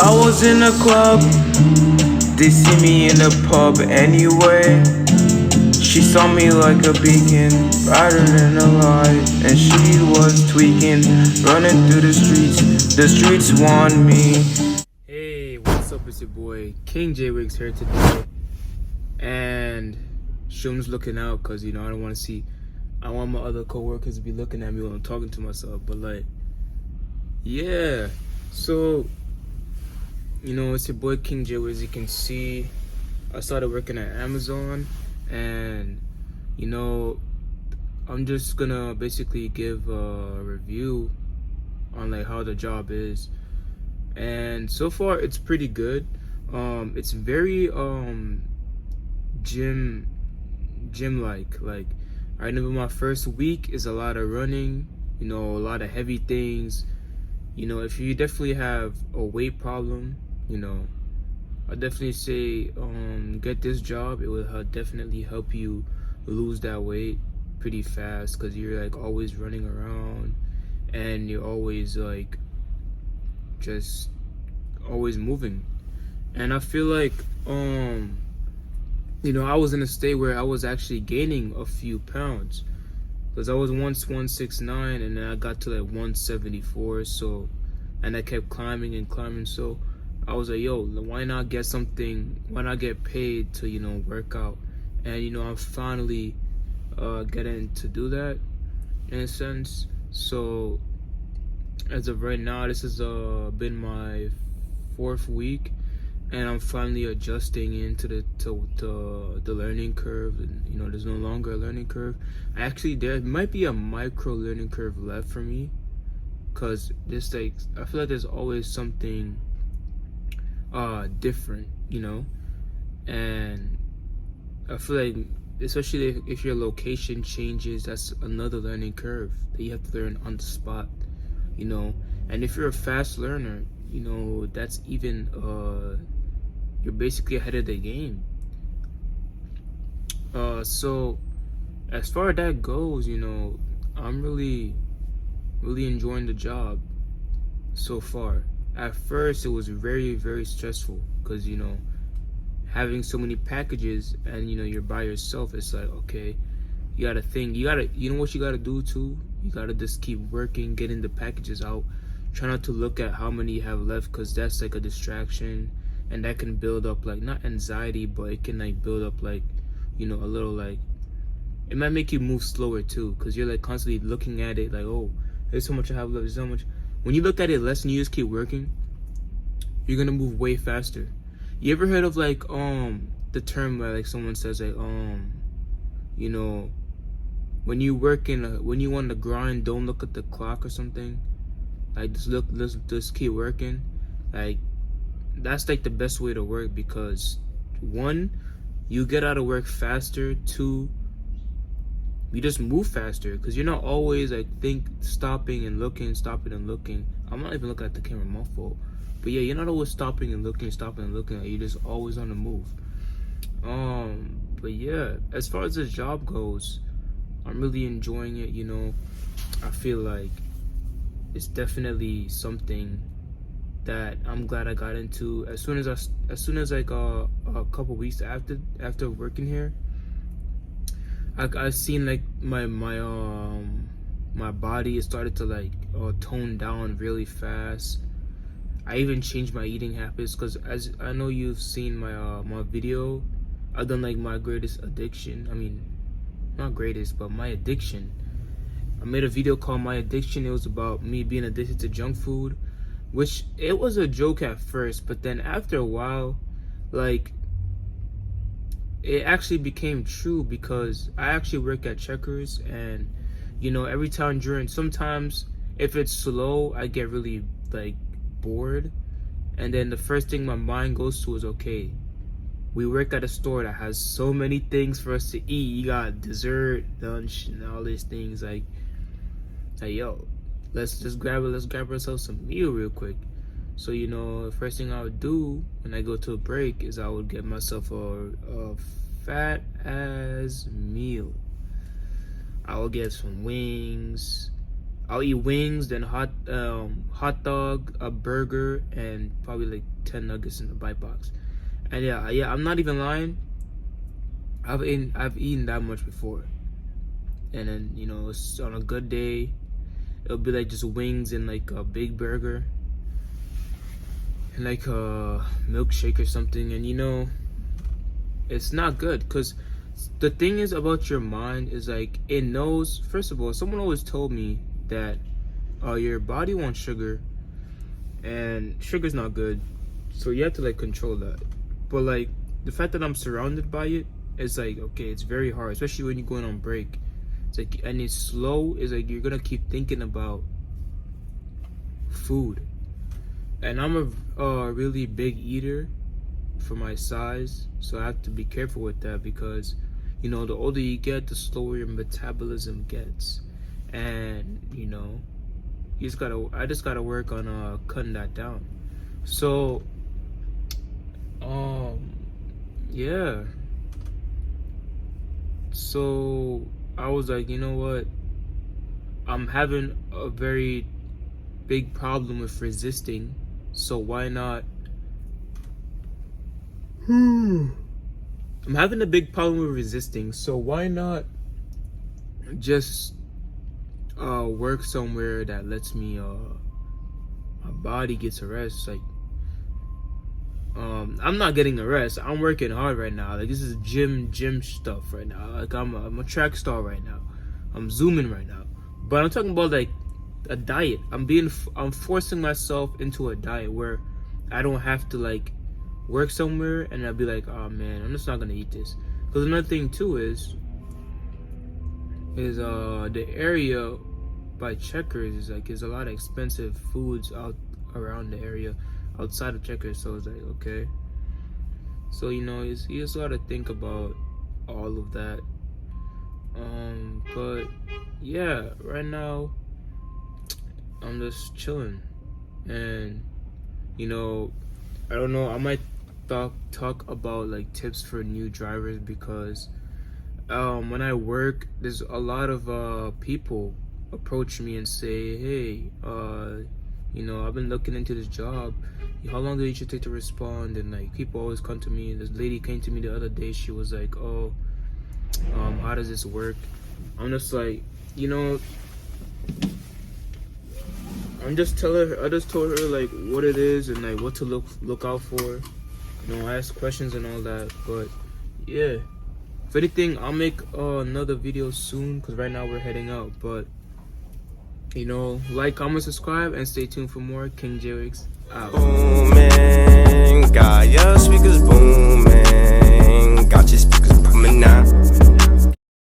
I was in a club, they see me in the pub anyway. She saw me like a beacon, brighter than a light, and she was tweaking, running through the streets want me. Hey, what's up? It's your boy King J Wigs here today, and Shum's looking out because I don't want to see. I want my other coworkers to be looking at me while I'm talking to myself, but like, yeah. So, it's your boy King J Wigs. You can see, I started working at Amazon, and I'm just gonna basically give a review on like how the job is. And so far it's pretty good. It's very gym like I remember my first week is a lot of running, a lot of heavy things. If you definitely have a weight problem, I definitely say get this job. It will definitely help you lose that weight pretty fast, because you're like always running around and you're always like just always moving. And I feel like I was in a state where I was actually gaining a few pounds, because I was once 169 and then I got to like 174. So, and I kept climbing and climbing. So I was like, yo, why not get something, why not get paid to work out? And I'm finally getting to do that in a sense. So as of right now, this has been my 4th week, and I'm finally adjusting into the learning curve. And there's no longer a learning curve. There might be a micro learning curve left for me, because I feel like there's always something different, and I feel like, especially if your location changes, that's another learning curve that you have to learn on the spot. And if you're a fast learner, that's even you're basically ahead of the game. So as far as that goes, I'm really enjoying the job so far. At first it was very, very stressful, because having so many packages and you're by yourself. It's like, okay, you gotta think, what you gotta do too, you gotta just keep working, getting the packages out. Try not to look at how many you have left, because that's like a distraction, and that can build up like, not anxiety, but it can like build up like a little, like, it might make you move slower too, because you're like constantly looking at it like, oh, there's so much I have left, there's so much. When you look at it less and you just keep working, you're gonna move way faster. You ever heard of like the term where like someone says like when you when you want to grind, don't look at the clock or something? Like, just keep working. Like, that's like the best way to work, because 1, you get out of work faster. 2, you just move faster, because you're not always like stopping and looking. I'm not even looking at the camera, my fault. But yeah, you're not always stopping and looking. Like, you're just always on the move. But yeah, as far as the job goes, I'm really enjoying it. I feel like it's definitely something that I'm glad I got into. As soon as like a couple weeks after working here, I seen like my body, it started to like tone down really fast. I even changed my eating habits, because as I know you've seen my my video, I've done like my greatest addiction. I mean, not greatest, but my addiction. I made a video called My Addiction. It was about me being addicted to junk food, which it was a joke at first, but then after a while, like, it actually became true, because I actually work at Checkers, and every time sometimes if it's slow, I get really like bored, and then the first thing my mind goes to is, okay, we work at a store that has so many things for us to eat. You got dessert, lunch, and all these things. Like yo, let's grab ourselves some meal real quick. So the first thing I would do when I go to a break is I would get myself a fat ass meal. I would get some wings, I'll eat wings, then hot dog, a burger, and probably like 10 nuggets in the bite box. And yeah, I'm not even lying. I've eaten that much before. And then, you know, it's on a good day, it'll be like just wings and like a big burger and like a milkshake or something. And you know, it's not good, because the thing is about your mind is like, it knows. First of all, someone always told me that your body wants sugar, and sugar's not good, so you have to like control that. But like the fact that I'm surrounded by it, it's like, okay, it's very hard, especially when you're going on break. It's like, and it's slow. It's like you're gonna keep thinking about food. And I'm a really big eater for my size, so I have to be careful with that, because you know, the older you get, the slower your metabolism gets. And you know, I just gotta work on cutting that down. So yeah, so I was like, you know what, I'm having a very big problem with resisting, so why not I'm having a big problem with resisting, so why not just work somewhere that lets me my body gets a rest. Like I'm not getting a rest. I'm working hard right now. Like this is gym stuff right now. Like I'm a track star right now. I'm zooming right now. But I'm talking about like a diet. I'm forcing myself into a diet where I don't have to like work somewhere and I'll be like, oh man, I'm just not gonna eat this. Because another thing too is the area by Checkers is like, there's a lot of expensive foods out around the area outside of Checkers. So it's like, okay, so you know, you just gotta think about all of that. But yeah, right now I'm just chilling, and you know, I don't know, I might talk about like tips for new drivers, because when I work, there's a lot of people approach me and say, hey, you know, I've been looking into this job, how long do you should take to respond? And like, people always come to me. This lady came to me the other day, she was like, oh, how does this work? I'm just like, you know, I just told her like what it is and like what to look out for. You know, ask questions and all that. But yeah, if anything, I'll make another video soon, because right now we're heading out. But you know, like, comment, subscribe, and stay tuned for more. King J out. Oh man.